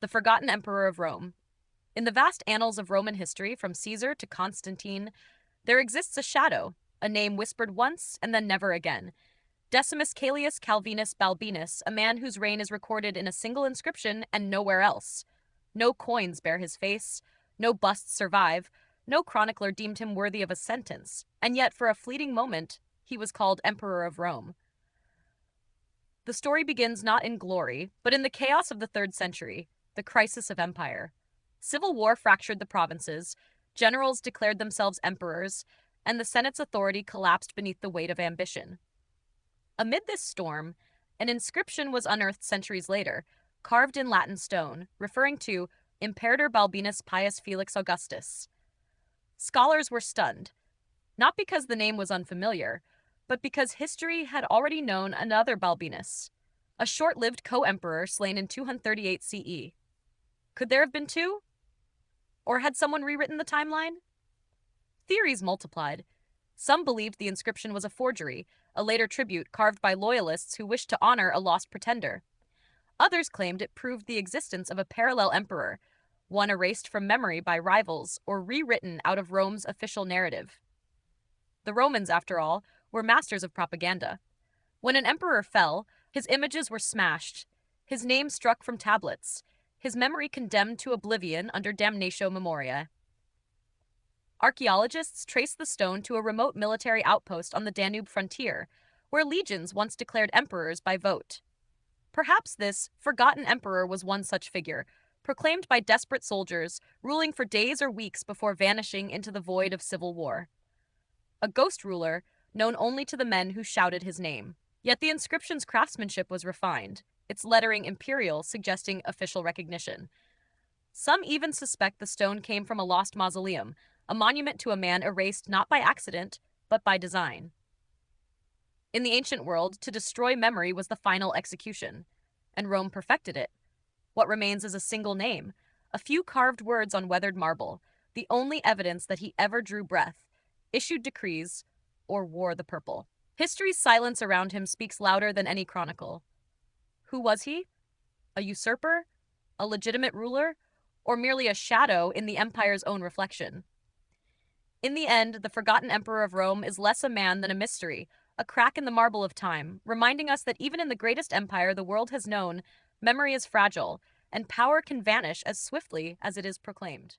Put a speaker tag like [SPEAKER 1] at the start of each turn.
[SPEAKER 1] The Forgotten Emperor of Rome. In the vast annals of Roman history, from Caesar to Constantine, there exists a shadow, a name whispered once and then never again. Decimus Caelius Calvinus Balbinus, a man whose reign is recorded in a single inscription and nowhere else. No coins bear his face, no busts survive, no chronicler deemed him worthy of a sentence, and yet for a fleeting moment he was called Emperor of Rome. The story begins not in glory, but in the chaos of the 3rd century, the crisis of empire. Civil war fractured the provinces, generals declared themselves emperors, and the Senate's authority collapsed beneath the weight of ambition. Amid this storm, an inscription was unearthed centuries later, carved in Latin stone, referring to Imperator Balbinus Pius Felix Augustus. Scholars were stunned, not because the name was unfamiliar, but because history had already known another Balbinus, a short-lived co-emperor slain in 238 CE. Could there have been two? Or had someone rewritten the timeline? Theories multiplied. Some believed the inscription was a forgery, a later tribute carved by loyalists who wished to honor a lost pretender. Others claimed it proved the existence of a parallel emperor, one erased from memory by rivals or rewritten out of Rome's official narrative. The Romans, after all, were masters of propaganda. When an emperor fell, his images were smashed, his name struck from tablets, his memory condemned to oblivion under damnatio memoriae. Archaeologists trace the stone to a remote military outpost on the Danube frontier, where legions once declared emperors by vote. Perhaps this forgotten emperor was one such figure, proclaimed by desperate soldiers, ruling for days or weeks before vanishing into the void of civil war. A ghost ruler, known only to the men who shouted his name. Yet the inscription's craftsmanship was refined, its lettering imperial, suggesting official recognition. Some even suspect the stone came from a lost mausoleum, a monument to a man erased not by accident, but by design. In the ancient world, to destroy memory was the final execution, and Rome perfected it. What remains is a single name, a few carved words on weathered marble, the only evidence that he ever drew breath, issued decrees, or wore the purple. History's silence around him speaks louder than any chronicle. Who was he? A usurper? A legitimate ruler? Or merely a shadow in the empire's own reflection? In the end, the forgotten emperor of Rome is less a man than a mystery, a crack in the marble of time, reminding us that even in the greatest empire the world has known, memory is fragile, and power can vanish as swiftly as it is proclaimed.